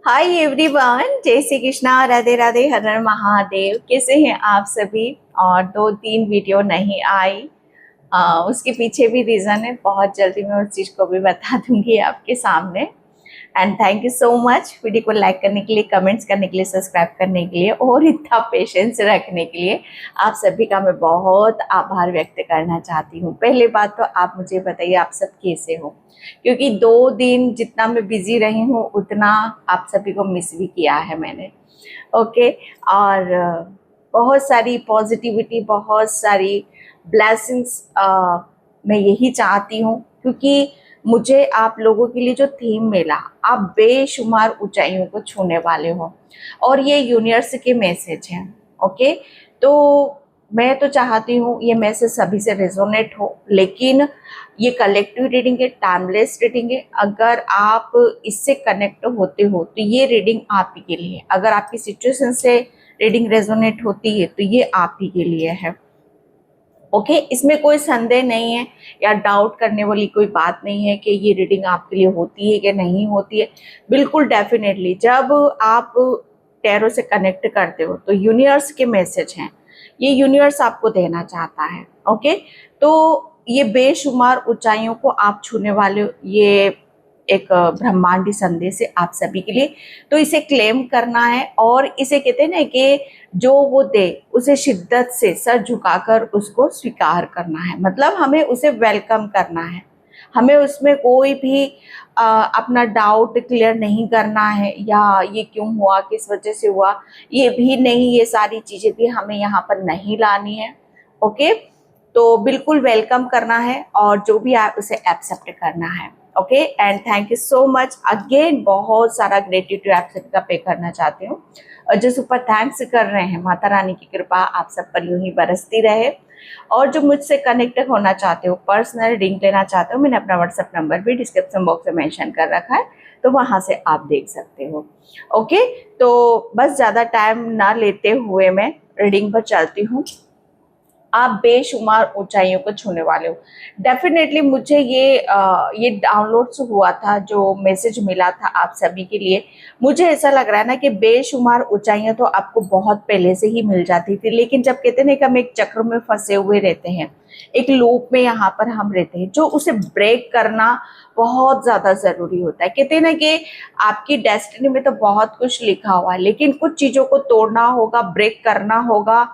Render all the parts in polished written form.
Hi everyone, जय श्री कृष्णा, राधे राधे, हर हर महादेव। कैसे हैं आप सभी? और 2-3 वीडियो नहीं आई, उसके पीछे भी रीज़न है। बहुत जल्दी मैं उस चीज़ को भी बता दूंगी आपके सामने। And thank you so much video को लाइक करने के लिए, कमेंट्स करने के लिए, सब्सक्राइब करने के लिए और इतना पेशेंस रखने के लिए। आप सभी का मैं बहुत आभार व्यक्त करना चाहती हूँ। पहले बात तो आप मुझे बताइए, आप सब कैसे हो? क्योंकि 2 दिन जितना मैं बिजी रही हूँ उतना आप सभी को मिस भी किया है मैंने। ओके। और बहुत सारी पॉजिटिविटी, बहुत सारी ब्लेसिंग्स मैं यही चाहती हूँ, क्योंकि मुझे आप लोगों के लिए जो थीम मिला, आप बेशुमार ऊंचाइयों को छूने वाले हो और ये यूनिवर्स के मैसेज हैं। ओके। तो मैं तो चाहती हूँ ये मैसेज सभी से रेजोनेट हो, लेकिन ये कलेक्टिव रीडिंग है, टाइमलेस रीडिंग है। अगर आप इससे कनेक्ट होते हो तो ये रीडिंग आप ही के लिए है। अगर आपकी सिचुएशन से रीडिंग रेजोनेट होती है तो ये आप ही के लिए है। ओके। इसमें कोई संदेह नहीं है या डाउट करने वाली कोई बात नहीं है कि ये रीडिंग आपके लिए होती है कि नहीं होती है। बिल्कुल डेफिनेटली जब आप टैरो से कनेक्ट करते हो तो यूनिवर्स के मैसेज हैं, ये यूनिवर्स आपको देना चाहता है। ओके। तो ये बेशुमार ऊंचाइयों को आप छूने वाले हो, ये एक ब्रह्मांडी संदेश है आप सभी के लिए। तो इसे क्लेम करना है और इसे कहते हैं ना कि जो वो दे उसे शिद्दत से सर झुकाकर उसको स्वीकार करना है। मतलब हमें उसे वेलकम करना है। हमें उसमें कोई भी अपना डाउट क्लियर नहीं करना है, या ये क्यों हुआ, किस वजह से हुआ, ये भी नहीं। ये सारी चीजें भी हमें यहाँ पर नहीं लानी है। ओके। तो बिल्कुल वेलकम करना है और जो भी आप उसे एक्सेप्ट करना है। Okay. And thank you so much again. बहुत सारा ग्रेटिट्यूड आप सभी का पे करना चाहती हूँ, और जो सुपर थैंक्स कर रहे हैं, माता रानी की कृपा आप सब पर यूं ही बरसती रहे। और जो मुझसे कनेक्ट होना चाहते हो, पर्सनल रीडिंग लेना चाहते हो, मैंने अपना व्हाट्सएप नंबर भी डिस्क्रिप्शन बॉक्स में मेंशन कर रखा है, तो वहां से आप देख सकते हो। ओके। तो बस ज़्यादा टाइम ना लेते हुए मैं रीडिंग पर चलती हूँ। आप बेशुमार ऊंचाइयों को छूने वाले हो। डेफिनेटली मुझे ये डाउनलोड्स हुआ था, जो मैसेज मिला था आप सभी के लिए। मुझे ऐसा लग रहा है ना कि बेशुमार ऊंचाइयां तो आपको बहुत पहले से ही मिल जाती थी, लेकिन जब कहते हैं कि हम एक चक्र में फंसे हुए रहते हैं, एक लूप में यहाँ पर हम रहते हैं, जो उसे ब्रेक करना बहुत ज्यादा जरूरी होता है। कहते हैं ना कि आपकी डेस्टिनी में तो बहुत कुछ लिखा हुआ है, लेकिन कुछ चीजों को तोड़ना होगा, ब्रेक करना होगा।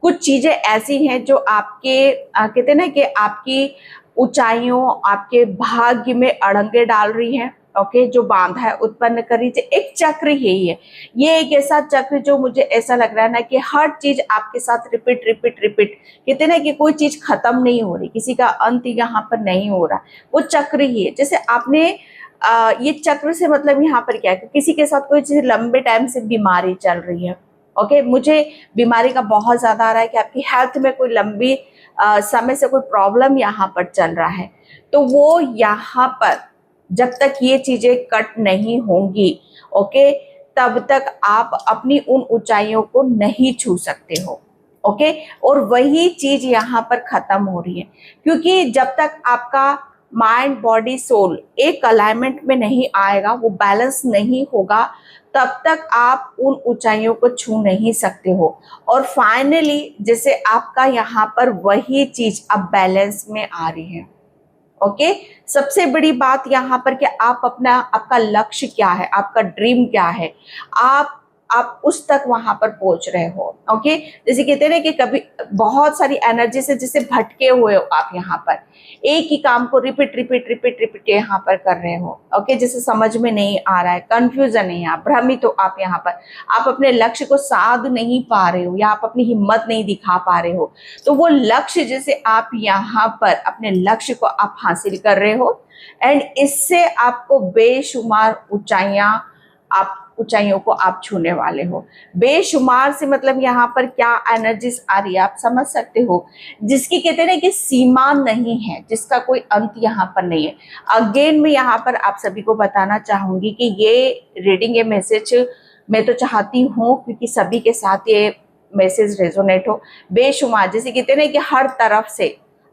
कुछ चीजें ऐसी हैं जो आपके कहते हैं ना कि आपकी ऊंचाइयों, आपके भाग्य में अड़ंगे डाल रही हैं। ओके। जो बांधा है उत्पन्न कर रही है, एक चक्र यही है। ये एक ऐसा चक्र जो मुझे ऐसा लग रहा है ना कि हर चीज आपके साथ रिपीट रिपीट रिपीट, कहते ना कि कोई चीज खत्म नहीं हो रही, किसी का अंत यहाँ पर नहीं हो रहा। वो चक्र ही है। जैसे आपने ये चक्र से मतलब यहाँ पर क्या है कि किसी के साथ कोई चीज लंबे टाइम से बीमारी चल रही है। ओके। मुझे बीमारी का बहुत ज्यादा आ रहा है कि आपकी हेल्थ में कोई लंबी समय से कोई प्रॉब्लम यहाँ पर चल रहा है, तो वो यहाँ पर जब तक ये चीजें कट नहीं होंगी, ओके, तब तक आप अपनी उन ऊंचाइयों को नहीं छू सकते हो। ओके। और वही चीज यहाँ पर खत्म हो रही है, क्योंकि जब तक आपका माइंड, बॉडी, सोल एक अलाइनमेंट में नहीं आएगा, वो बैलेंस नहीं होगा, तब तक आप उन ऊंचाइयों को छू नहीं सकते हो। और फाइनली जैसे आपका यहाँ पर वही चीज अब बैलेंस में आ रही है। ओके। सबसे बड़ी बात यहाँ पर कि आप अपना, आपका लक्ष्य क्या है, आपका ड्रीम क्या है, आप उस तक वहां पर पहुंच रहे हो। ओके। जैसे कहते हैं ना कि कभी बहुत सारी एनर्जी से जैसे भटके हुए हो आप, यहाँ पर एक ही काम को रिपीट रिपीट रिपीट रिपीट यहाँ पर कर रहे हो। ओके। जैसे समझ में नहीं आ रहा है, कंफ्यूजन है, आप भ्रमित हो, आप यहाँ पर आप अपने लक्ष्य को साध नहीं पा रहे हो, या आप अपनी हिम्मत नहीं दिखा पा रहे हो। तो वो लक्ष्य, जैसे आप यहाँ पर अपने लक्ष्य को आप हासिल कर रहे हो, एंड इससे आपको बेशुमार ऊंचाइयों को आप छूने वाले हो। बेशुमार से मतलब यहाँ पर क्या एनर्जीज आ रही है आप समझ सकते हो, जिसकी कहते हैं ना कि सीमा नहीं है, जिसका कोई अंत यहाँ पर नहीं है। अगेन मैं यहाँ पर आप सभी को बताना चाहूंगी कि ये रीडिंग, ये मैसेज मैं तो चाहती हूँ क्योंकि सभी के साथ ये मैसेज रेजोनेट हो। बेशुमार, जैसे कहते हैं ना कि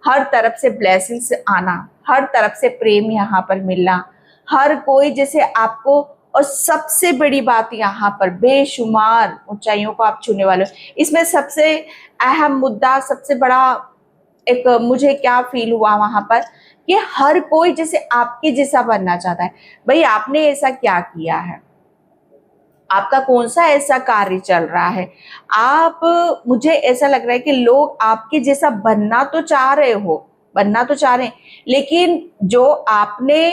हर तरफ से ब्लेसिंग्स आना, हर तरफ से प्रेम यहाँ पर मिलना, हर कोई जैसे आपको और सबसे बड़ी बात यहाँ पर बेशुमार ऊंचाइयों को आप छूने वाले हो। इसमें सबसे अहम मुद्दा, सबसे बड़ा एक मुझे क्या फील हुआ वहां पर कि हर कोई जैसे आपके जैसा बनना चाहता है। भाई आपने ऐसा क्या किया है, आपका कौन सा ऐसा कार्य चल रहा है, आप, मुझे ऐसा लग रहा है कि लोग आपके जैसा बनना तो चाह रहे हो, बनना तो चाह रहे हैं, लेकिन जो आपने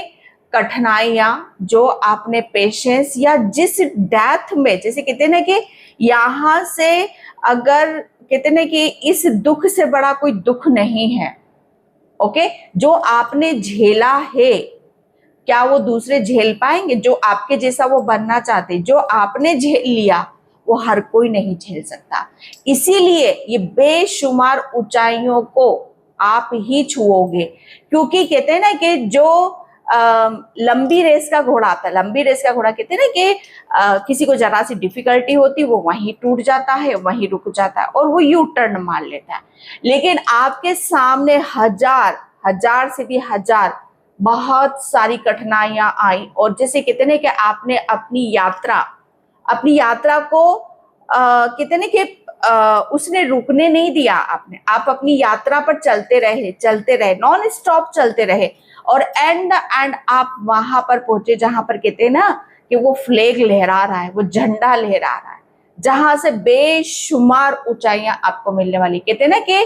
कठिनाइयां, जो आपने पेशेंस, या जिस डेथ में, जैसे कहते हैं ना कि यहां से, अगर कहते हैं ना कि इस दुख से बड़ा कोई दुख नहीं है, ओके, जो आपने झेला है क्या वो दूसरे झेल पाएंगे? जो आपके जैसा वो बनना चाहते, जो आपने झेल लिया वो हर कोई नहीं झेल सकता। इसीलिए ये बेशुमार ऊंचाइयों को आप ही छुओगे, क्योंकि कहते हैं ना कि जो लंबी रेस का घोड़ा आता है, लंबी रेस का घोड़ा कहते हैं ना कि किसी को जरा सी डिफिकल्टी होती, वो वहीं टूट जाता है, वहीं रुक जाता है और वो यू टर्न मार लेता है। लेकिन आपके सामने हजार, हजार से भी हजार बहुत सारी कठिनाइयां आई, और जैसे कहते ना कि आपने अपनी यात्रा को कहते ना कि उसने रुकने नहीं दिया, आप अपनी यात्रा पर चलते रहे, नॉन स्टॉप चलते रहे, और एंड आप वहां पर पहुंचे जहां पर कहते हैं ना कि वो फ्लैग लहरा रहा है, वो झंडा लहरा रहा है, जहां से बेशुमार ऊंचाइयां आपको मिलने वाली। कहते हैं ना कि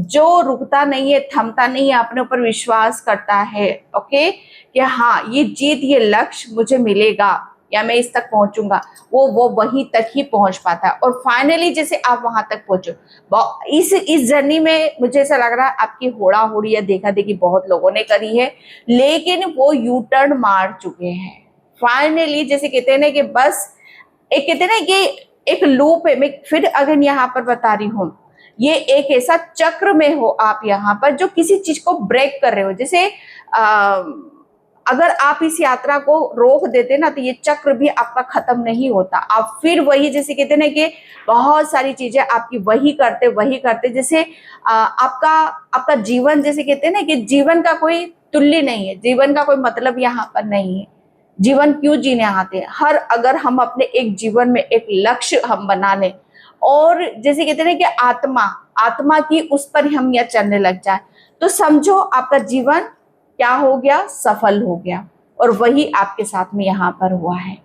जो रुकता नहीं है, थमता नहीं है, अपने ऊपर विश्वास करता है, ओके, कि हाँ ये जीत, ये लक्ष्य मुझे मिलेगा या मैं इस तक पहुंचूंगा, वो वहीं तक ही पहुंच पाता है। और फाइनली जैसे आप वहां तक पहुंचो, इस जर्नी में मुझे ऐसा लग रहा है आपकी होड़ा होड़ी या देखा देखी बहुत लोगों ने करी है, लेकिन वो यू टर्न मार चुके हैं फाइनली। जैसे कहते हैं ना कि बस एक, कहते हैं ना कि एक लूप है, मैं फिर अगर यहाँ पर बता रही हूँ, ये एक ऐसा चक्र में हो आप यहाँ पर जो किसी चीज को ब्रेक कर रहे हो। जैसे अगर आप इस यात्रा को रोक देते ना तो ये चक्र भी आपका खत्म नहीं होता, आप फिर वही, जैसे कहते ना कि बहुत सारी चीजें आपकी वही करते, जैसे आपका जीवन, जैसे कहते हैं ना कि जीवन का कोई तुल्य नहीं है, जीवन का कोई मतलब यहाँ पर नहीं है। जीवन क्यों जीने आते हैं? अगर हम अपने एक जीवन में एक लक्ष्य हम बना लें, और जैसे कहते हैं कि आत्मा की उस पर हम यह चलने लग जाए, तो समझो आपका जीवन क्या हो गया, सफल हो गया। और वही आपके साथ में यहाँ पर हुआ है।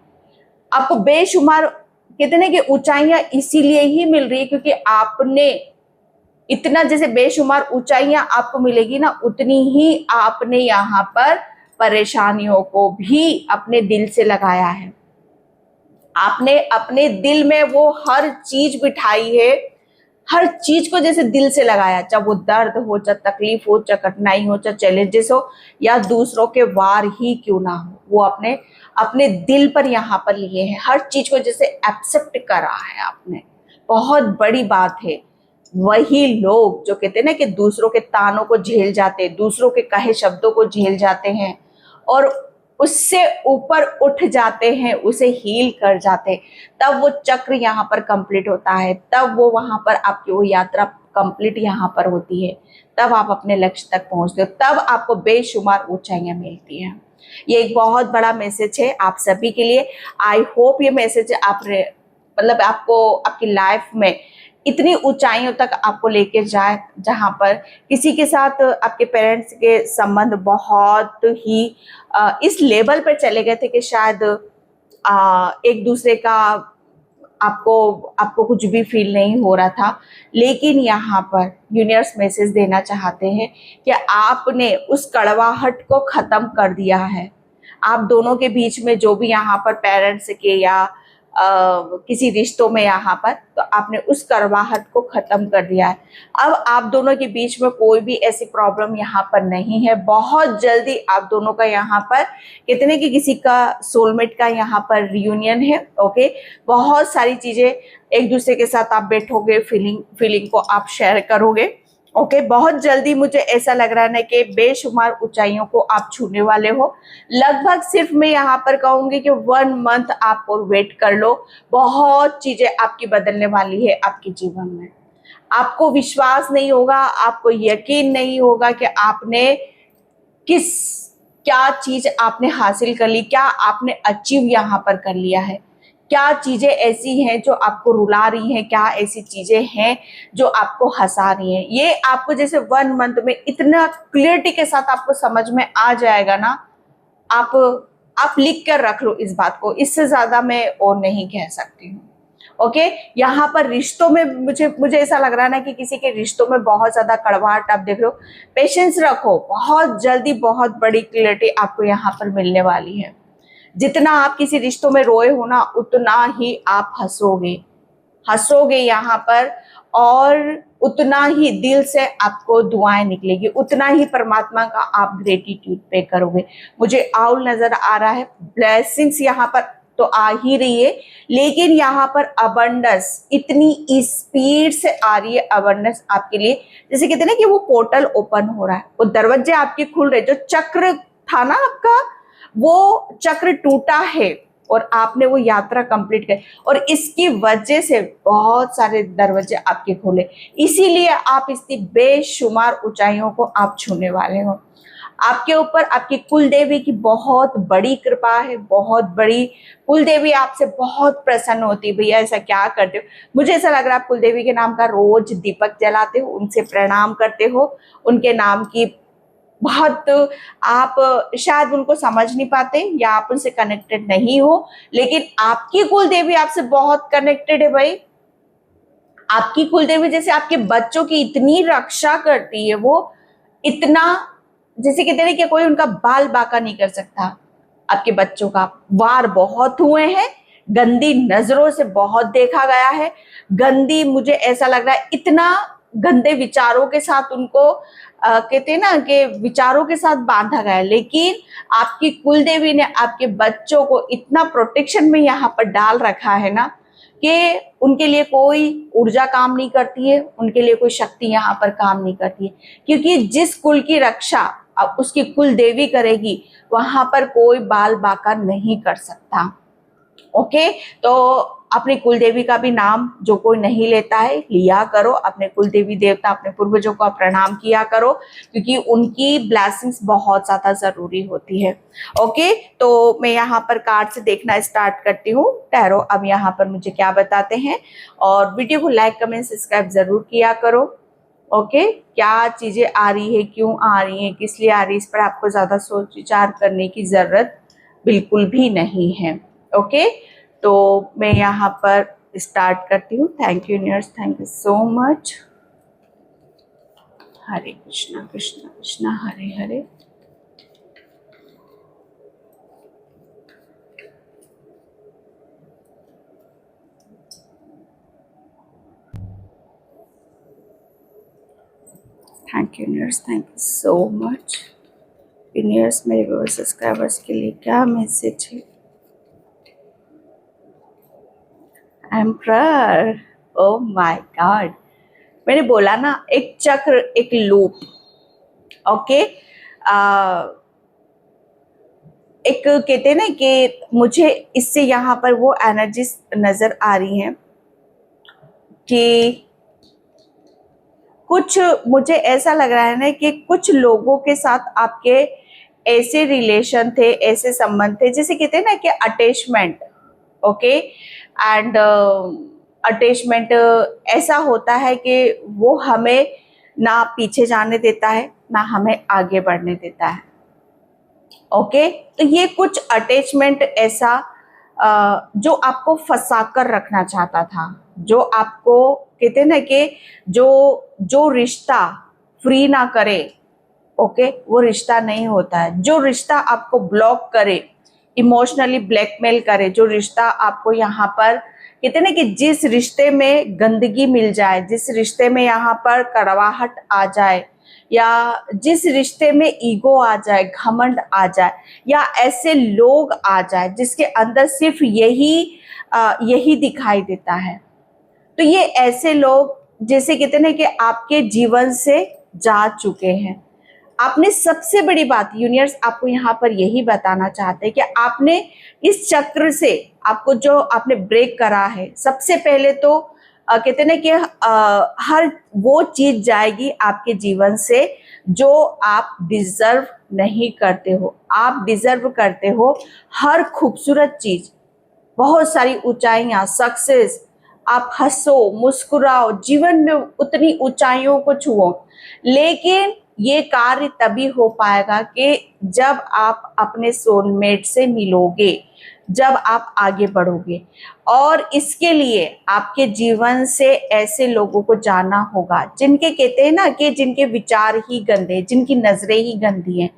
आपको बेशुमार कहते हैं कि ऊंचाइयां इसीलिए ही मिल रही है क्योंकि आपने इतना, जैसे बेशुमार ऊंचाइयां आपको मिलेगी ना, उतनी ही आपने यहाँ पर परेशानियों को भी अपने दिल से लगाया है। आपने अपने दिल में वो हर चीज बिठाई है, हर चीज को जैसे दिल से लगाया, चाहे वो दर्द हो, चाहे तकलीफ हो, चाहे कठिनाई हो, चाहे चैलेंजेस हो, या दूसरों के वार ही क्यों ना हो, वो अपने दिल पर यहाँ पर लिए हैं। हर चीज को जैसे एक्सेप्ट करा है आपने। बहुत बड़ी बात है। वही लोग जो कहते हैं ना कि दूसरों के तानों को झेल जाते, दूसरों के कहे शब्दों को झेल जाते हैं और उससे ऊपर उठ जाते हैं, उसे हील कर जाते हैं, तब वो चक्र यहाँ पर कंप्लीट होता है, तब वो वहां पर आपकी वो यात्रा कंप्लीट यहाँ पर होती है, तब आप अपने लक्ष्य तक पहुंचते हो, तब आपको बेशुमार ऊंचाइयां मिलती हैं। ये एक बहुत बड़ा मैसेज है आप सभी के लिए। आई होप ये मैसेज आप मतलब आपको आपकी लाइफ में इतनी ऊंचाइयों तक आपको लेके जाए, जहां पर किसी के साथ आपके पेरेंट्स के संबंध बहुत ही इस लेवल पर चले गए थे कि शायद एक दूसरे का आपको कुछ भी फील नहीं हो रहा था, लेकिन यहाँ पर यूनिवर्स मैसेज देना चाहते हैं कि आपने उस कड़वाहट को खत्म कर दिया है। आप दोनों के बीच में जो भी यहाँ पर पेरेंट्स के या किसी रिश्तों में यहाँ पर, तो आपने उस कड़वाहट को खत्म कर दिया है। अब आप दोनों के बीच में कोई भी ऐसी प्रॉब्लम यहाँ पर नहीं है। बहुत जल्दी आप दोनों का यहाँ पर कितने कि किसी का सोलमेट का यहाँ पर रियूनियन है। ओके, बहुत सारी चीजें एक दूसरे के साथ आप बैठोगे, फीलिंग को आप शेयर करोगे। ओके, बहुत जल्दी मुझे ऐसा लग रहा है कि बेशुमार ऊंचाइयों को आप छूने वाले हो। लगभग सिर्फ मैं यहाँ पर कहूंगी कि 1 मंथ आप और वेट कर लो। बहुत चीजें आपकी बदलने वाली है आपके जीवन में। आपको विश्वास नहीं होगा, आपको यकीन नहीं होगा कि आपने क्या चीज आपने हासिल कर ली, क्या आपने अचीव यहाँ पर कर लिया है, क्या चीजें ऐसी हैं जो आपको रुला रही हैं, क्या ऐसी चीजें हैं जो आपको हंसा रही हैं। ये आपको जैसे 1 मंथ में इतना क्लियरिटी के साथ आपको समझ में आ जाएगा ना, आप लिख कर रख लो इस बात को, इससे ज्यादा मैं और नहीं कह सकती हूँ। ओके, यहाँ पर रिश्तों में मुझे ऐसा लग रहा है ना कि किसी के रिश्तों में बहुत ज्यादा कड़वाहट आप देख रहे हो। पेशेंस रखो, बहुत जल्दी बहुत बड़ी क्लियरिटी आपको यहाँ पर मिलने वाली है। जितना आप किसी रिश्तों में रोए हो ना, उतना ही आप हंसोगे यहाँ पर, और उतना ही दिल से आपको दुआएं निकलेगी, उतना ही परमात्मा का आप ग्रेटिट्यूड पे करोगे। मुझे आउल नजर आ रहा है, ब्लेसिंग्स यहाँ पर तो आ ही रही है, लेकिन यहाँ पर अबंडेंस इतनी स्पीड से आ रही है, अबंडेंस आपके लिए जैसे कहते हैं ना कि वो पोर्टल ओपन हो रहा है, वो दरवाजे आपके खुल रहे, जो चक्र था ना आपका, वो चक्र टूटा है और आपने वो यात्रा कंप्लीट कर, और इसकी वजह से बहुत सारे दरवाजे आपके खुले, इसीलिए आप इतनी बेशुमार ऊंचाइयों को आप छूने वाले हो। आपके ऊपर आपकी कुल देवी की बहुत बड़ी कृपा है, बहुत बड़ी। कुल देवी आपसे बहुत प्रसन्न होती है। भैया ऐसा क्या करते हो, मुझे ऐसा लग रहा है आप कुल देवी के नाम का रोज दीपक जलाते हो, उनसे प्रणाम करते हो, उनके नाम की बहुत, आप शायद उनको समझ नहीं पाते या आप उनसे कनेक्टेड नहीं हो, लेकिन आपकी कुल देवी आपसे बहुत कनेक्टेड है भाई। आपकी कुल देवी जैसे आपके बच्चों की इतनी रक्षा करती है, वो इतना, जैसे कहते हैं कि कोई उनका बाल बाका नहीं कर सकता। आपके बच्चों का वार बहुत हुए हैं, गंदी नजरों से बहुत देखा गया है, गंदी, मुझे ऐसा लग रहा है इतना गंदे विचारों के साथ उनको कहते हैं ना कि विचारों के साथ बांधा गया है, लेकिन आपकी कुल देवी ने आपके बच्चों को इतना प्रोटेक्शन में यहाँ पर डाल रखा है ना कि उनके लिए कोई ऊर्जा काम नहीं करती है, उनके लिए कोई शक्ति यहाँ पर काम नहीं करती है, क्योंकि जिस कुल की रक्षा अब उसकी कुल देवी करेगी, वहां पर कोई बाल बाका नहीं कर सकता। ओके, तो अपनी कुल देवी का भी नाम जो कोई नहीं लेता है लिया करो, अपने कुल देवी देवता, अपने पूर्वजों को प्रणाम किया करो, क्योंकि उनकी ब्लेसिंग्स बहुत ज्यादा जरूरी होती है। ओके, तो मैं यहाँ पर कार्ड से देखना स्टार्ट करती हूँ, टैरो अब यहाँ पर मुझे क्या बताते हैं, और वीडियो को लाइक कमेंट सब्सक्राइब जरूर किया करो। ओके, क्या चीजें आ रही है, क्यों आ रही है, किस लिए आ रही है, इस पर आपको ज्यादा सोच विचार करने की जरूरत बिल्कुल भी नहीं है। ओके, तो मैं यहाँ पर स्टार्ट करती हूँ। Thank you universe, thank you so much. Hare Krishna Krishna Krishna Hare Hare. Thank you universe, thank you so much. Universe मेरे व्यूअर्स सब्सक्राइबर्स के लिए क्या मैसेज है? एम्परर, ओह माय गॉड, मैंने बोला ना एक चक्र, एक लूप। ओके, एक कहते हैं ना कि मुझे इससे यहाँ पर वो एनर्जी नजर आ रही है कि कुछ, मुझे ऐसा लग रहा है ना कि कुछ लोगों के साथ आपके ऐसे रिलेशन थे, ऐसे संबंध थे, जैसे कहते हैं ना कि अटैचमेंट। ओके, एंड अटैचमेंट ऐसा होता है कि वो हमें ना पीछे जाने देता है, ना हमें आगे बढ़ने देता है। ओके, तो ये कुछ अटैचमेंट ऐसा जो आपको फंसा कर रखना चाहता था, जो आपको कहते हैं ना कि जो रिश्ता फ्री ना करे, ओके, वो रिश्ता नहीं होता है। जो रिश्ता आपको ब्लॉक करे, इमोशनली ब्लैकमेल करे, जो रिश्ता आपको यहाँ पर कहते हैं ना कि जिस रिश्ते में गंदगी मिल जाए, जिस रिश्ते में यहाँ पर कड़वाहट आ जाए, या जिस रिश्ते में ईगो आ जाए, घमंड आ जाए, या ऐसे लोग आ जाए जिसके अंदर सिर्फ यही दिखाई देता है, तो ये ऐसे लोग जैसे कहते हैं ना कि आपके जीवन से जा चुके हैं। आपने सबसे बड़ी बात, यूनिवर्स आपको यहाँ पर यही बताना चाहते हैं कि आपने इस चक्र से, आपको जो आपने ब्रेक करा है, सबसे पहले तो कहते हैं ना कि हर वो चीज जाएगी आपके जीवन से जो आप डिजर्व नहीं करते हो। आप डिजर्व करते हो हर खूबसूरत चीज, बहुत सारी ऊंचाइयां, सक्सेस। आप हंसो, मुस्कुराओ, जीवन में उतनी ऊंचाइयों को छुओ। लेकिन ये कार्य तभी हो पाएगा कि जब आप अपने सोलमेट से मिलोगे, जब आप आगे बढ़ोगे। और इसके लिए आपके जीवन से ऐसे लोगों को जानना होगा जिनके, कहते हैं ना कि जिनके विचार ही गंदे, जिनकी नजरें ही गंदी हैं,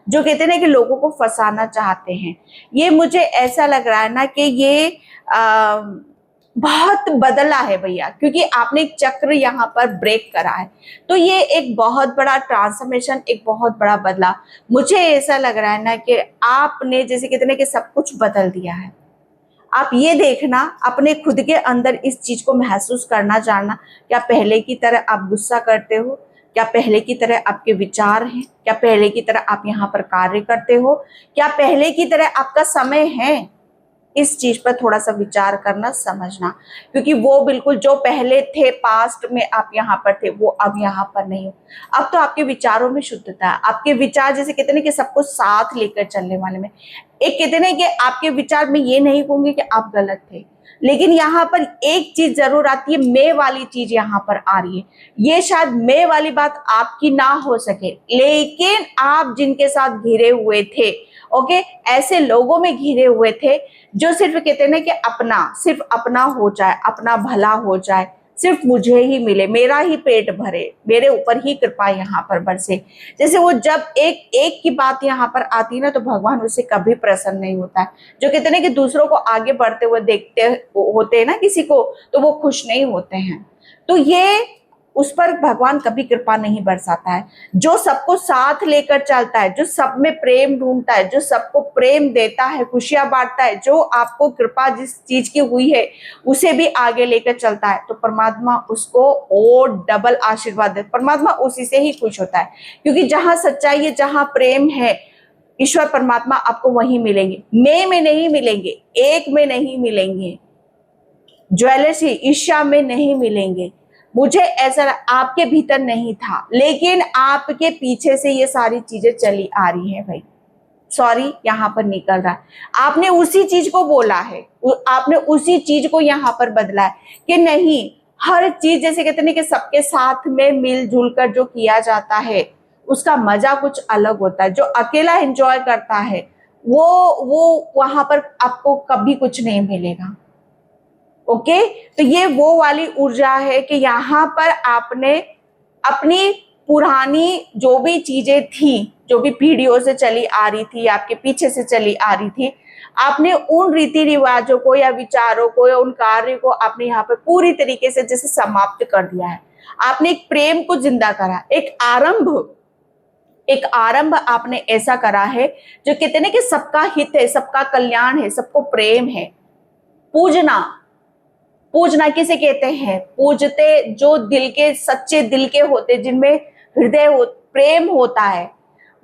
जो कहते हैं ना कि लोगों को फंसाना चाहते हैं। ये मुझे ऐसा लग रहा है ना कि ये बहुत बदला है भैया, क्योंकि आपने एक चक्र यहाँ पर ब्रेक करा है। तो ये एक बहुत बड़ा ट्रांसफॉर्मेशन, एक बहुत बड़ा बदलाव। मुझे ऐसा लग रहा है ना कि आपने, जैसे कहते हैं कि सब कुछ बदल दिया है। आप ये देखना, अपने खुद के अंदर इस चीज को महसूस करना, जानना, क्या पहले की तरह आप गुस्सा करते हो? क्या पहले की तरह आपके विचार हैं? क्या पहले की तरह आप यहाँ पर कार्य करते हो? क्या पहले की तरह आपका समय है? इस चीज पर थोड़ा सा विचार करना, समझना, क्योंकि वो बिल्कुल जो पहले थे, पास्ट में आप यहाँ पर थे, वो अब यहाँ पर नहीं हो। अब तो आपके विचारों में शुद्धता है। आपके विचार, जैसे कहते हैं कि सबको साथ लेकर चलने वाले में, एक कहते हैं कि आपके विचार में ये नहीं होंगे कि आप गलत थे, लेकिन यहाँ पर एक चीज जरूर आती है, मैं वाली चीज यहाँ पर आ रही है। ये शायद मैं वाली बात आपकी ना हो सके, लेकिन आप जिनके साथ घिरे हुए थे, ओके, ऐसे लोगों में घिरे हुए थे जो सिर्फ कहते हैं ना कि अपना, सिर्फ अपना हो जाए, अपना भला हो जाए, सिर्फ मुझे ही मिले, मेरा ही पेट भरे, मेरे ऊपर ही कृपा यहाँ पर बरसे। जैसे वो जब एक एक की बात यहाँ पर आती है ना, तो भगवान उससे कभी प्रसन्न नहीं होता है। जो कहते हैं ना कि दूसरों को आगे बढ़ते हुए देखते होते हैं ना किसी को, तो वो खुश नहीं होते हैं। तो ये उस पर भगवान कभी कृपा नहीं बरसाता है। जो सबको साथ लेकर चलता है, जो सब में प्रेम ढूंढता है, जो सबको प्रेम देता है, खुशियां बांटता है, जो आपको कृपा जिस चीज की हुई है उसे भी आगे लेकर चलता है, तो परमात्मा उसको और डबल आशीर्वाद दे। परमात्मा उसी से ही खुश होता है, क्योंकि जहां सच्चाई है, जहां प्रेम है, ईश्वर परमात्मा आपको वहीं मिलेंगे। मैं में नहीं मिलेंगे, एक में नहीं मिलेंगे, ज्वेलर्स ईर्ष्या में नहीं मिलेंगे। मुझे ऐसा आपके भीतर नहीं था, लेकिन आपके पीछे से ये सारी चीजें चली आ रही है भाई। सॉरी, यहाँ पर निकल रहा है। आपने उसी चीज को बोला है, आपने उसी चीज को यहाँ पर बदला है कि नहीं, हर चीज जैसे कहते हैं कि सबके साथ में मिलजुल कर जो किया जाता है उसका मजा कुछ अलग होता है। जो अकेला एंजॉय करता है वो वहां पर आपको कभी कुछ नहीं मिलेगा। ओके, तो ये वो वाली ऊर्जा है कि यहाँ पर आपने अपनी पुरानी जो भी चीजें थी, जो भी पीढ़ियों से चली आ रही थी, आपके पीछे से चली आ रही थी, आपने उन रीति रिवाजों को या विचारों को या उन कार्यों को आपने यहाँ पर पूरी तरीके से जैसे समाप्त कर दिया है। आपने एक प्रेम को जिंदा करा, एक आरंभ आपने ऐसा करा है जो कहते हैं कि सबका हित है, सबका कल्याण है, सबको प्रेम है। पूजना किसे कहते हैं? पूजते जो दिल के, सच्चे दिल के होते, जिनमें हृदय प्रेम होता है,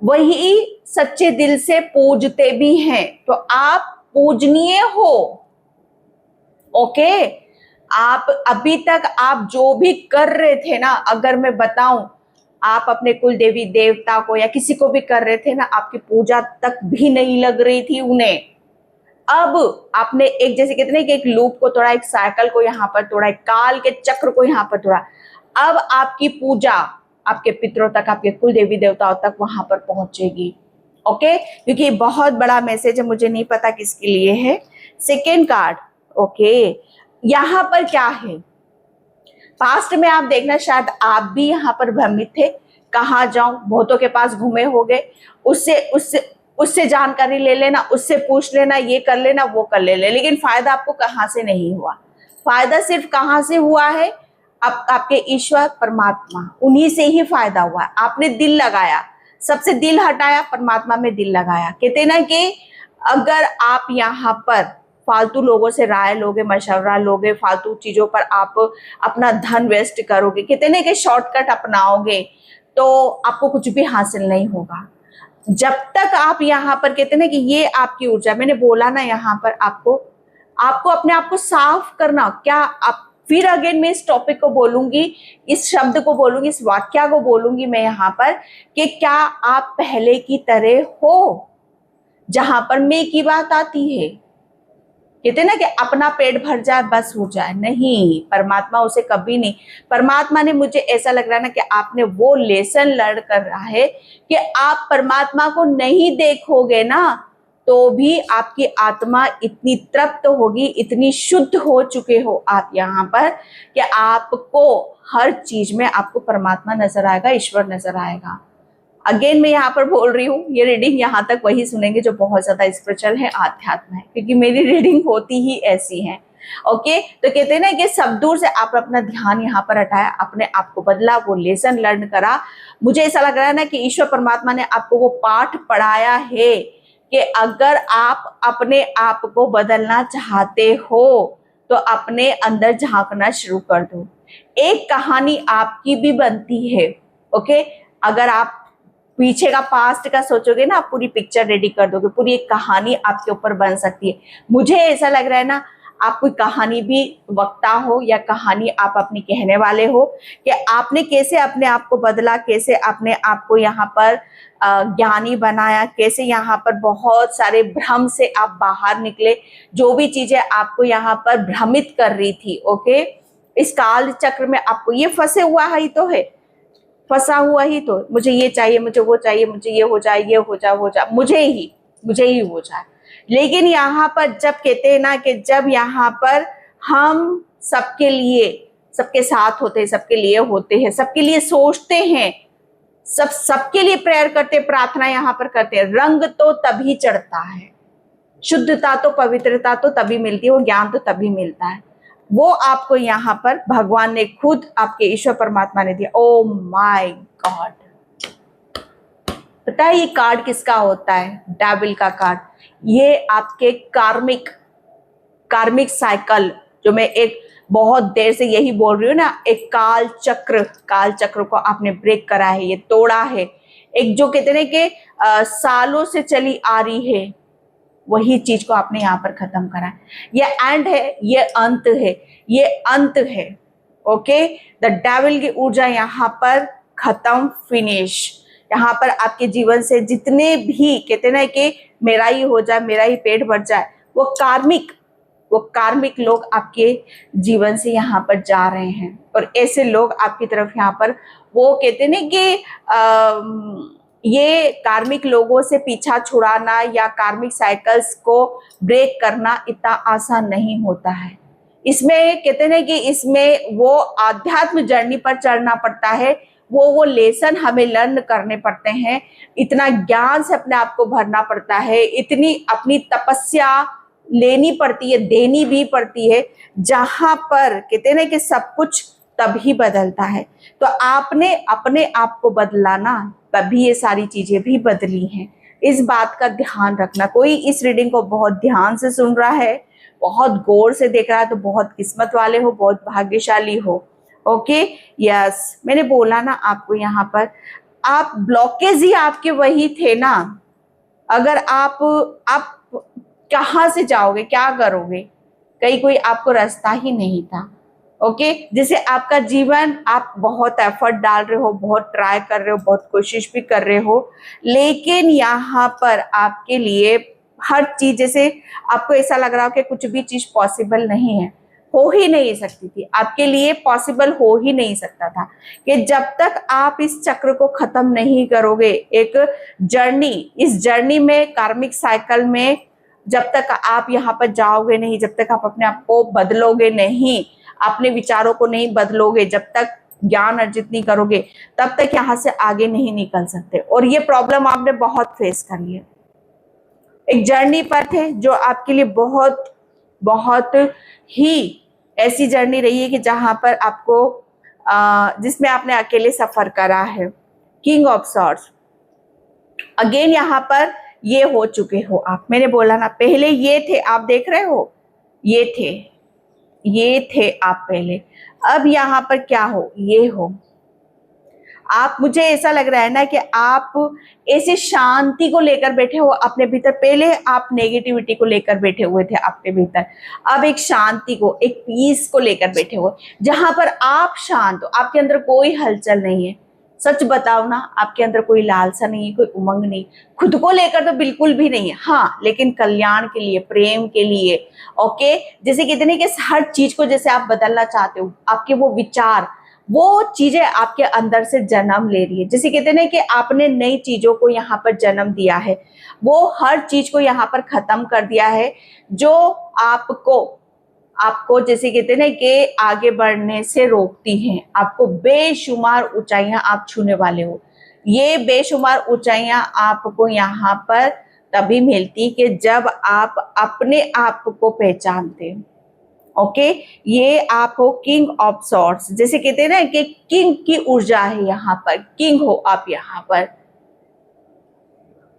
वही सच्चे दिल से पूजते भी हैं। तो आप पूजनीय हो। ओके, आप अभी तक आप जो भी कर रहे थे ना, अगर मैं बताऊं, आप अपने कुल देवी देवता को या किसी को भी कर रहे थे ना, आपकी पूजा तक भी नहीं लग रही थी उन्हें। अब आपने एक, जैसे कहते हैं कि एक लूप को तोड़ा, एक साइकिल को यहाँ पर तोड़ा, एक काल के चक्र को यहाँ पर तोड़ा। अब आपकी पूजा आपके पितरों तक, आपके कुल देवी देवताओं तक वहां पर पहुंचेगी। ओके, क्योंकि बहुत बड़ा मैसेज है, मुझे नहीं पता किसके लिए है। सेकेंड कार्ड, ओके, यहाँ पर क्या है? पास्ट में आप देखना, शायद आप भी यहाँ पर भ्रमित थे, कहाँ जाऊं, बहुतों के पास घूमे हो गए, उससे जानकारी ले लेना, उससे पूछ लेना, ये कर लेना, वो कर लेना, लेकिन फायदा आपको कहाँ से नहीं हुआ। फायदा सिर्फ कहाँ से हुआ है? आपके ईश्वर परमात्मा, उन्हीं से ही फायदा हुआ है। आपने दिल लगाया, सबसे दिल हटाया, परमात्मा में दिल लगाया। कहते ना कि अगर आप यहाँ पर फालतू लोगों से राय लोगे, मशवरा लोगे, फालतू चीजों पर आप अपना धन वेस्ट करोगे, कहते ना कि शॉर्टकट अपनाओगे, तो आपको कुछ भी हासिल नहीं होगा। जब तक आप यहाँ पर, कहते ना कि ये आपकी ऊर्जा, मैंने बोला ना, यहाँ पर आपको अपने आप को साफ करना। क्या आप फिर अगेन मैं इस टॉपिक को बोलूंगी, इस शब्द को बोलूंगी, इस वाक्य को बोलूंगी मैं यहाँ पर कि क्या आप पहले की तरह हो। जहां पर मैं की बात आती है, कहते ना कि अपना पेट भर जाए बस हो जाए, नहीं, परमात्मा उसे कभी नहीं। परमात्मा ने, मुझे ऐसा लग रहा है ना कि आपने वो लेसन लर्न कर रहा है कि आप परमात्मा को नहीं देखोगे ना तो भी आपकी आत्मा इतनी तृप्त होगी, इतनी शुद्ध हो चुके हो आप यहाँ पर कि आपको हर चीज में आपको परमात्मा नजर आएगा, ईश्वर नजर आएगा। अगेन मैं यहाँ पर बोल रही हूँ, ये रीडिंग यहाँ तक वही सुनेंगे जो बहुत ज्यादा स्पिरिचुअल है, आध्यात्म है, क्योंकि मेरी रीडिंग होती ही ऐसी है। ओके, तो कहते हैं ना कि सब दूर से आप अपना ध्यान यहाँ पर हटाया, अपने आप को बदला, वो लेसन लर्न करा। मुझे ऐसा लग रहा है ना कि ईश्वर परमात्मा ने आपको वो पाठ पढ़ाया है कि अगर आप अपने आप को बदलना चाहते हो तो अपने अंदर झांकना शुरू कर दो। एक कहानी आपकी भी बनती है। ओके, अगर आप पीछे का पास्ट का सोचोगे ना, आप पूरी पिक्चर रेडी कर दोगे, पूरी एक कहानी आपके ऊपर बन सकती है। मुझे ऐसा लग रहा है ना, आप कोई कहानी भी वक्ता हो या कहानी आप अपनी कहने वाले हो कि आपने कैसे अपने आप को बदला, कैसे अपने आप को यहाँ पर ज्ञानी बनाया, कैसे यहाँ पर बहुत सारे भ्रम से आप बाहर निकले, जो भी चीजें आपको यहाँ पर भ्रमित कर रही थी। ओके, इस काल चक्र में आपको ये फंसे हुआ ही तो है, फंसा हुआ ही तो, मुझे ये चाहिए, मुझे वो चाहिए, मुझे ये हो जाए, ये हो जाए, हो जाए, मुझे ही हो जाए। लेकिन यहाँ पर जब कहते हैं ना कि जब यहाँ पर हम सबके लिए, सबके साथ होते हैं, सबके लिए होते हैं, सबके लिए सोचते हैं, सबके लिए प्रेयर करते, प्रार्थना यहाँ पर करते हैं, रंग तो तभी चढ़ता है, शुद्धता तो, पवित्रता तो तभी मिलती है, वो ज्ञान तो तभी मिलता है। वो आपको यहाँ पर भगवान ने खुद, आपके ईश्वर परमात्मा ने दिया। ओ माय गॉड, पता है ये कार्ड किसका होता है? डेविल का कार्ड। ये आपके कार्मिक साइकिल, जो मैं एक बहुत देर से यही बोल रही हूँ ना, एक काल चक्र को आपने ब्रेक करा है, ये तोड़ा है। एक जो कहते हैं कि सालों से चली आ रही है, वही चीज को आपने यहाँ पर खत्म करा है। ये एंड है, ये अंत है, ये अंत है। ओके, द डेविल की ऊर्जा यहाँ पर खत्म, फिनिश। यहाँ पर आपके जीवन से जितने भी कहते ना कि मेरा ही हो जाए, मेरा ही पेट भर जाए, वो कार्मिक लोग आपके जीवन से यहाँ पर जा रहे हैं। और ऐसे लोग आपकी तरफ यहाँ पर, वो कहते ना कि ये कार्मिक लोगों से पीछा छुड़ाना या कार्मिक साइकिल्स को ब्रेक करना इतना आसान नहीं होता है। इसमें कहते हैं कि इसमें वो आध्यात्म जर्नी पर चलना पड़ता है, वो लेसन हमें लर्न करने पड़ते हैं, इतना ज्ञान से अपने आप को भरना पड़ता है, इतनी अपनी तपस्या लेनी पड़ती है, देनी भी पड़ती है, जहां पर कहते हैं कि सब कुछ तभी बदलता है। तो आपने अपने आप को बदलाना, तभी ये सारी चीजें भी बदली हैं। इस बात का ध्यान रखना। कोई इस रीडिंग को बहुत ध्यान से सुन रहा है, बहुत गौर से देख रहा है, तो बहुत किस्मत वाले हो, बहुत भाग्यशाली हो। ओके, यस, मैंने बोला ना आपको यहाँ पर, आप ब्लॉकेज ही आपके वही थे ना। अगर आप कहाँ से जाओगे, क्या करोगे? कहीं कोई आपको रास्ता ही नहीं था। ओके, जैसे आपका जीवन, आप बहुत एफर्ट डाल रहे हो, बहुत ट्राई कर रहे हो, बहुत कोशिश भी कर रहे हो, लेकिन यहाँ पर आपके लिए हर चीज, जैसे आपको ऐसा लग रहा हो कि कुछ भी चीज पॉसिबल नहीं है, हो ही नहीं सकती थी, आपके लिए पॉसिबल हो ही नहीं सकता था, कि जब तक आप इस चक्र को खत्म नहीं करोगे, एक जर्नी, इस जर्नी में, कार्मिक साइकिल में जब तक आप यहाँ पर जाओगे नहीं, जब तक आप अपने आप को बदलोगे नहीं, अपने विचारों को नहीं बदलोगे, जब तक ज्ञान अर्जित नहीं करोगे, तब तक यहाँ से आगे नहीं निकल सकते। और ये प्रॉब्लम आपने बहुत फेस करी है। एक जर्नी पर थे जो आपके लिए बहुत बहुत ही ऐसी जर्नी रही है कि जहां पर आपको जिसमें आपने अकेले सफर करा है। किंग ऑफ सॉर्ड्स, अगेन यहाँ पर ये हो चुके हो आप। मैंने बोला ना, पहले ये थे, आप देख रहे हो, ये थे आप पहले। अब यहाँ पर क्या हो, ये हो। आप, मुझे ऐसा लग रहा है ना कि आप ऐसे शांति को लेकर बैठे हो अपने भीतर। पहले आप नेगेटिविटी को लेकर बैठे हुए थे अपने भीतर, अब एक शांति को, एक पीस को लेकर बैठे हुए, जहां पर आप शांत हो, आपके अंदर कोई हलचल नहीं है। सच बताओ ना, आपके अंदर कोई लालसा नहीं है, कोई उमंग नहीं, खुद को लेकर तो बिल्कुल भी नहीं है। हाँ, लेकिन कल्याण के लिए, प्रेम के लिए, ओके, जैसे कहते हैं कि हर चीज को जैसे आप बदलना चाहते हो, आपके वो विचार, वो चीजें आपके अंदर से जन्म ले रही है। जैसे कहते हैं कि आपने नई चीजों को यहाँ पर जन्म दिया है, वो हर चीज को यहाँ पर खत्म कर दिया है जो आपको आपको जैसे कहते हैं ना कि आगे बढ़ने से रोकती हैं। आपको बेशुमार ऊंचाइयां आप छूने वाले हो। ये बेशुमार ऊंचाइयां आपको यहाँ पर तभी मिलती कि जब आप अपने आप को पहचानते हो। ओके, ये आप हो किंग ऑफ सॉर्ड्स, जैसे कहते हैं ना कि किंग की ऊर्जा है यहाँ पर, किंग हो आप यहाँ पर।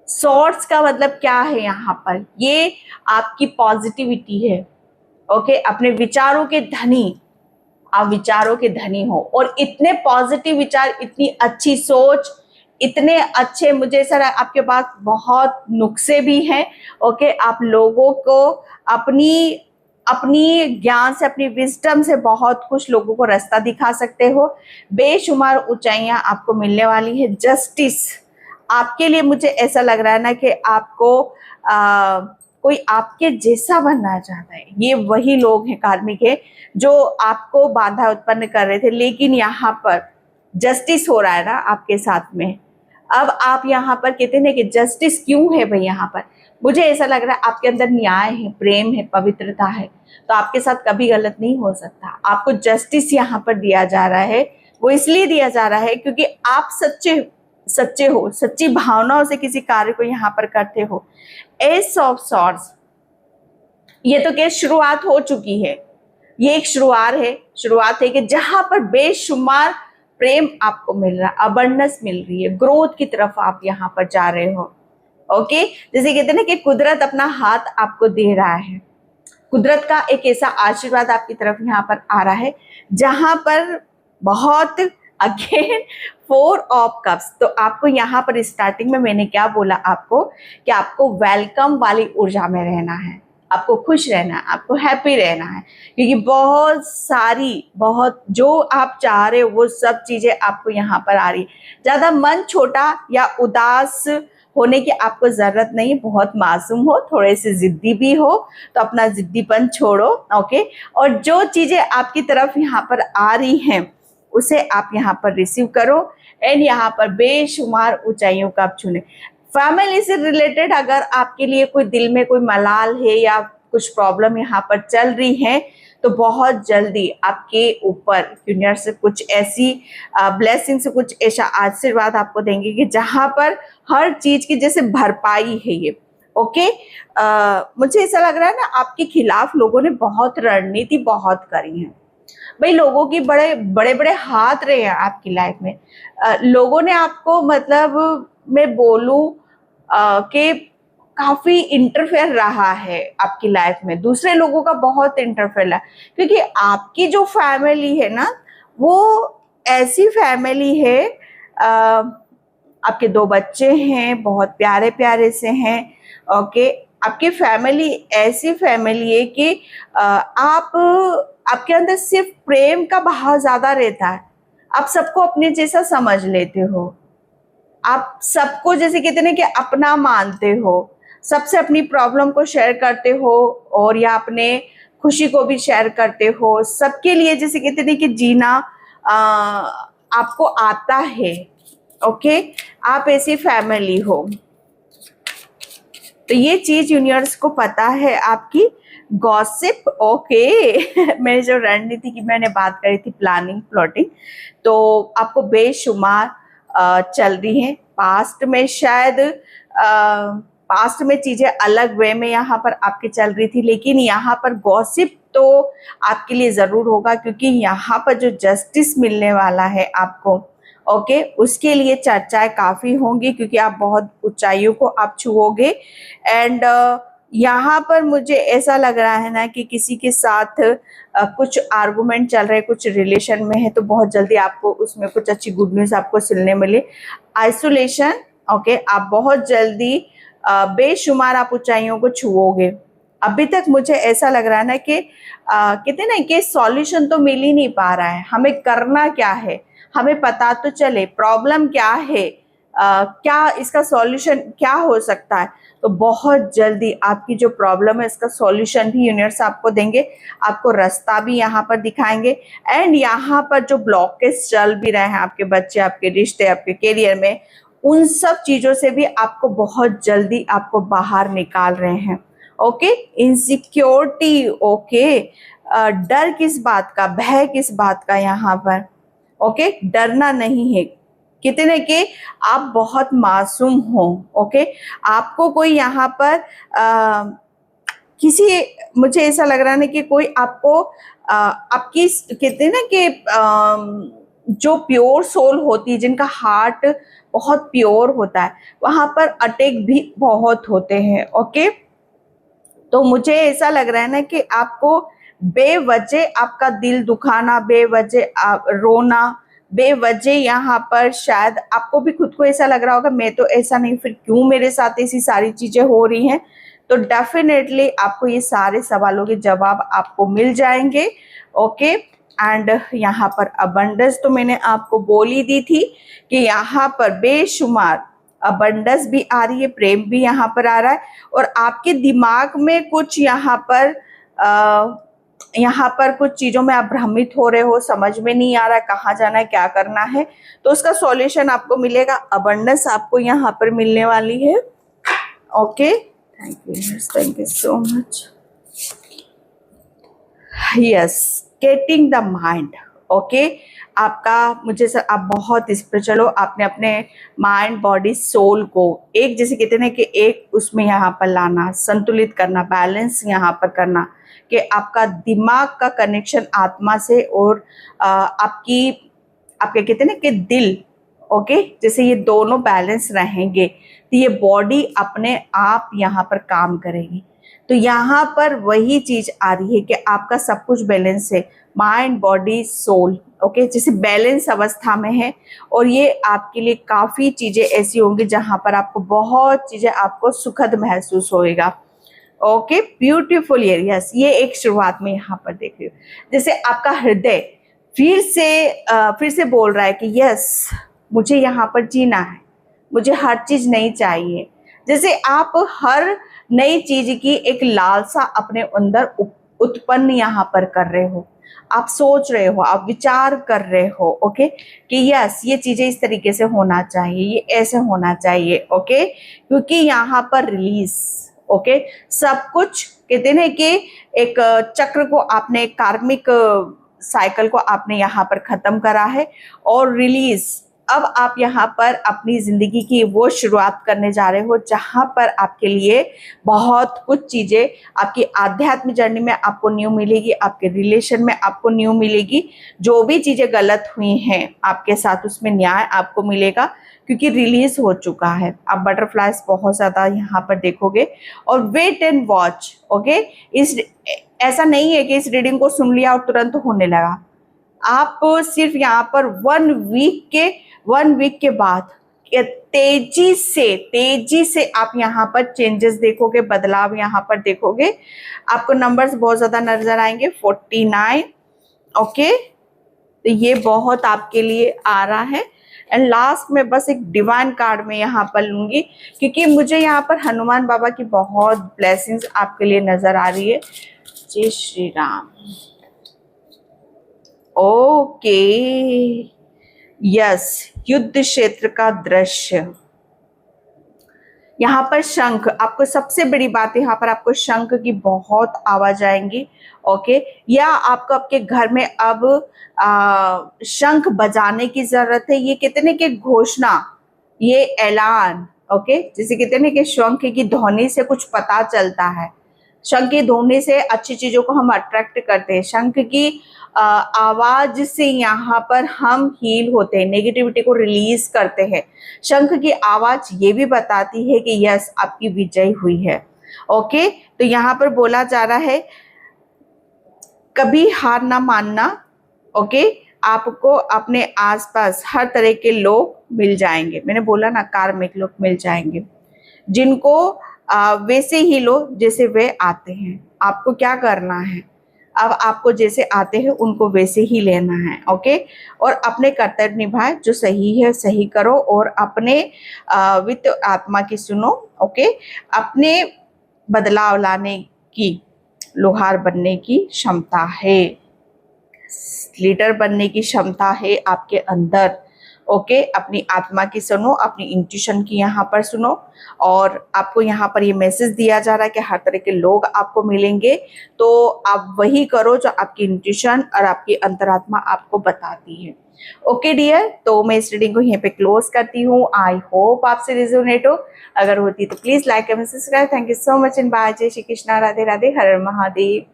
सॉर्ड्स का मतलब क्या है यहाँ पर? ये आपकी पॉजिटिविटी है। ओके, अपने विचारों के धनी, आप विचारों के धनी हो, और इतने पॉजिटिव विचार, इतनी अच्छी सोच, इतने अच्छे, मुझे सर आपके पास बहुत नुस्खे भी हैं। ओके, आप लोगों को अपनी अपनी ज्ञान से, अपनी विजडम से बहुत कुछ लोगों को रास्ता दिखा सकते हो। बेशुमार ऊंचाइयां आपको मिलने वाली है। जस्टिस आपके लिए, मुझे ऐसा लग रहा है ना कि आपको कोई आपके जैसा बनना चाहता है। ये वही लोग हैं कार्मिक है जो आपको बाधा उत्पन्न कर रहे थे, लेकिन यहाँ पर जस्टिस हो रहा है ना आपके साथ में। अब आप यहाँ पर कहते हैं कि जस्टिस क्यों है भाई? यहाँ पर मुझे ऐसा लग रहा है आपके अंदर न्याय है, प्रेम है, पवित्रता है, तो आपके साथ कभी गलत नहीं हो सकता। आपको जस्टिस यहाँ पर दिया जा रहा है, वो इसलिए दिया जा रहा है क्योंकि आप सच्चे हो, सच्ची भावनाओं से किसी कार्य को यहाँ पर करते हो। एस ऑफ सॉर्ड्स, ये तो क्या शुरुआत हो चुकी है, ये एक शुरुआत है कि जहां पर बेशुमार प्रेम आपको मिल रहा है, अबंडेंस मिल रही है, ग्रोथ की तरफ आप यहाँ पर जा रहे हो। ओके, जैसे कहते हैं ना कि कुदरत अपना हाथ आपको दे रहा है, कुदरत का एक ऐसा आशीर्वाद आपकी तरफ यहाँ पर आ रहा है जहां पर बहुत, अगेन 4 ऑफ कप्स। तो आपको यहाँ पर स्टार्टिंग में मैंने क्या बोला आपको कि आपको वेलकम वाली ऊर्जा में रहना है, आपको खुश रहना है, आपको हैप्पी रहना है, क्योंकि बहुत जो आप चाह रहे हो वो सब चीजें आपको यहाँ पर आ रही है। ज्यादा मन छोटा या उदास होने की आपको जरूरत नहीं, बहुत मासूम हो, थोड़े से जिद्दी भी हो तो अपना जिद्दीपन छोड़ो। ओके, और जो चीजें आपकी तरफ यहाँ पर आ रही हैं उसे आप यहाँ पर रिसीव करो, एंड यहाँ पर बेशुमार ऊंचाइयों का आप चुने। फैमिली से रिलेटेड अगर आपके लिए कोई दिल में कोई मलाल है या कुछ प्रॉब्लम यहाँ पर चल रही है, तो बहुत जल्दी आपके ऊपर यूनिवर्स से कुछ ऐसी ब्लेसिंग से कुछ ऐसा आशीर्वाद आपको देंगे कि जहां पर हर चीज की जैसे भरपाई है ये। ओके, मुझे ऐसा लग रहा है ना आपके खिलाफ लोगों ने बहुत रणनीति बहुत करी है भाई, लोगों की बड़े बड़े हाथ रहे हैं आपकी लाइफ में। लोगों ने आपको, मतलब मैं बोलूं कि काफी इंटरफेयर रहा है आपकी लाइफ में, दूसरे लोगों का बहुत इंटरफेयर रहा, क्योंकि आपकी जो फैमिली है ना वो ऐसी फैमिली है, आपके 2 बच्चे हैं, बहुत प्यारे प्यारे से हैं। ओके, आपकी फैमिली ऐसी फैमिली है कि आपके अंदर सिर्फ प्रेम का भाव ज्यादा रहता है, आप सबको अपने जैसा समझ लेते हो, आप सबको जैसे कहते हैं कि अपना मानते हो, सबसे अपनी प्रॉब्लम को शेयर करते हो और या अपने खुशी को भी शेयर करते हो। सबके लिए जैसे कहते हैं कि जीना आपको आता है। ओके, आप ऐसी फैमिली हो, तो ये चीज यूनिवर्स को पता है आपकी। गॉसिप, ओके मैं जो रणनीति की मैंने बात करी थी, प्लानिंग प्लॉटिंग, तो आपको बेशुमार चल रही हैं। पास्ट में शायद पास्ट में चीजें अलग वे में यहाँ पर आपकी चल रही थी, लेकिन यहाँ पर गॉसिप तो आपके लिए जरूर होगा, क्योंकि यहाँ पर जो जस्टिस मिलने वाला है आपको, ओके, उसके लिए चर्चाएं काफी होंगी, क्योंकि आप बहुत ऊंचाइयों को आप छुओगे। एंड यहाँ पर मुझे ऐसा लग रहा है ना कि किसी के साथ कुछ आर्गुमेंट चल रहे, कुछ रिलेशन में है, तो बहुत जल्दी आपको उसमें कुछ अच्छी गुड न्यूज़ आपको सुनने मिले। आइसोलेशन, ओके, आप बहुत जल्दी बेशुमार आप ऊंचाइयों को छुओगे। अभी तक मुझे ऐसा लग रहा है ना कि कहते ना कि सॉल्यूशन तो मिल ही नहीं पा रहा है, हमें करना क्या है, हमें पता तो चले प्रॉब्लम क्या है, क्या इसका सॉल्यूशन क्या हो सकता है। तो बहुत जल्दी आपकी जो प्रॉब्लम है इसका सॉल्यूशन भी यूनिवर्स आपको देंगे, आपको रास्ता भी यहाँ पर दिखाएंगे। एंड यहाँ पर जो ब्लॉकेज चल भी रहे हैं, आपके बच्चे, आपके रिश्ते, आपके करियर में, उन सब चीजों से भी आपको बहुत जल्दी आपको बाहर निकाल रहे हैं। ओके, इनसिक्योरिटी, ओके, डर किस बात का, भय किस बात का यहाँ पर, ओके, डरना नहीं है। कितने के आप बहुत मासूम हो, ओके, आपको कोई यहाँ पर किसी, मुझे ऐसा लग रहा है ना कि कोई आपको आपकी कहते हैं ना कि जो प्योर सोल होती है, जिनका हार्ट बहुत प्योर होता है, वहां पर अटैक भी बहुत होते हैं। ओके, तो मुझे ऐसा लग रहा है ना कि आपको बेवजह आपका दिल दुखाना, बेवजह आप रोना, बेवजह यहाँ पर शायद आपको भी खुद को ऐसा लग रहा होगा मैं तो ऐसा नहीं, फिर क्यों मेरे साथ ऐसी सारी चीजें हो रही हैं। तो डेफिनेटली आपको ये सारे सवालों के जवाब आपको मिल जाएंगे। ओके, एंड यहाँ पर अबंडेंस तो मैंने आपको बोल ही दी थी कि यहाँ पर बेशुमार अबंडेंस भी आ रही है, प्रेम भी यहाँ पर आ रहा है। और आपके दिमाग में कुछ यहाँ पर कुछ चीजों में आप भ्रमित हो रहे हो, समझ में नहीं आ रहा है कहाँ जाना है, क्या करना है, तो उसका सॉल्यूशन आपको मिलेगा। अबंडेंस आपको यहाँ पर मिलने वाली है। Okay, thank you so much. Yes, getting the mind, okay, आपका, मुझे सर आप बहुत इस पर चलो, आपने अपने माइंड, बॉडी, सोल को एक, जैसे कहते हैं कि एक उसमें यहाँ पर लाना, संतुलित करना, बैलेंस यहाँ पर करना, कि आपका दिमाग का कनेक्शन आत्मा से और आपकी, आपके कहते हैं ना कि दिल, ओके, जैसे ये दोनों बैलेंस रहेंगे तो ये बॉडी अपने आप यहाँ पर काम करेगी। तो यहाँ पर वही चीज आ रही है कि आपका सब कुछ बैलेंस है, माइंड, बॉडी, सोल, ओके, जैसे बैलेंस अवस्था में है। और ये आपके लिए काफी चीजें ऐसी होंगी जहां पर आपको बहुत चीजें आपको सुखद महसूस होएगा। ओके, ब्यूटीफुल ईयर, यस, ये एक शुरुआत में यहाँ पर देख रही हूँ, जैसे आपका हृदय फिर से बोल रहा है कि यस, मुझे यहाँ पर जीना है, मुझे हर चीज नहीं चाहिए। जैसे आप हर नई चीज की एक लालसा अपने अंदर उत्पन्न यहाँ पर कर रहे हो, आप सोच रहे हो, आप विचार कर रहे हो, ओके, कि यस, ये चीजें इस तरीके से होना चाहिए, ये ऐसे होना चाहिए। ओके, क्योंकि यहाँ पर रिलीज, ओके, सब कुछ कहते हैं कि एक चक्र को आपने, कार्मिक साइकिल को आपने यहाँ पर खत्म करा है और रिलीज। अब आप यहाँ पर अपनी जिंदगी की वो शुरुआत करने जा रहे हो जहां पर आपके लिए बहुत कुछ चीजें, आपकी आध्यात्मिक जर्नी में आपको न्यू मिलेगी, आपके रिलेशन में आपको न्यू मिलेगी, जो भी चीजें गलत हुई हैं आपके साथ उसमें न्याय आपको मिलेगा, क्योंकि रिलीज हो चुका है। आप बटरफ्लाइज बहुत ज्यादा यहाँ पर देखोगे। और वेट एंड वॉच, ओके, इस ऐसा नहीं है कि इस रीडिंग को सुन लिया और तुरंत होने लगा। आप सिर्फ यहाँ पर 1 वीक के बाद तेजी से आप यहाँ पर चेंजेस देखोगे, बदलाव यहाँ पर देखोगे। आपको नंबर्स बहुत ज्यादा नजर आएंगे, 49, ओके, तो ये बहुत आपके लिए आ रहा है। एंड लास्ट में बस एक डिवाइन कार्ड में यहाँ पर लूंगी, क्योंकि मुझे यहाँ पर हनुमान बाबा की बहुत ब्लेसिंग्स आपके लिए नजर आ रही है। जय श्री राम। ओके, यस, युद्ध क्षेत्र का दृश्य, यहाँ पर शंख, आपको सबसे बड़ी बात है यहाँ पर आपको शंख की बहुत आवाज आएंगी। ओके, या आपको आपके घर में अब शंख बजाने की जरूरत है। ये कितने के घोषणा, ये ऐलान, ओके, जैसे कहते हैं कि शंख की ध्वनि से कुछ पता चलता है, शंख की ध्वनि से अच्छी चीजों को हम अट्रैक्ट करते हैं, शंख की आवाज से यहाँ पर हम हील होते हैं, नेगेटिविटी को रिलीज करते हैं। शंख की आवाज ये भी बताती है कि यस, आपकी विजय हुई है। ओके, तो यहाँ पर बोला जा रहा है कभी हार ना मानना। ओके, आपको अपने आसपास हर तरह के लोग मिल जाएंगे। मैंने बोला ना, कार्मिक लोग मिल जाएंगे जिनको वैसे ही लो जैसे वे आते हैं। आपको क्या करना है, अब आपको जैसे आते हैं उनको वैसे ही लेना है। ओके, और अपने कर्तव्य निभाए, जो सही है सही करो, और अपने वित्त आत्मा की सुनो। ओके, अपने बदलाव लाने की, लोहार बनने की क्षमता है, लीडर बनने की क्षमता है आपके अंदर। ओके, अपनी आत्मा की सुनो, अपनी इंट्यूशन की यहाँ पर सुनो, और आपको यहाँ पर ये मैसेज दिया जा रहा है कि हर तरह के लोग आपको मिलेंगे, तो आप वही करो जो आपकी इंट्यूशन और आपकी अंतरात्मा आपको बताती है। ओके डियर, तो मैं इस रीडिंग को यहीं पे क्लोज करती हूँ। आई होप आपसे रिजोनेट हो, अगर होती तो please like and subscribe. Thank you so much and bye. जय श्री कृष्णा, राधे राधे, हर हर महादेव।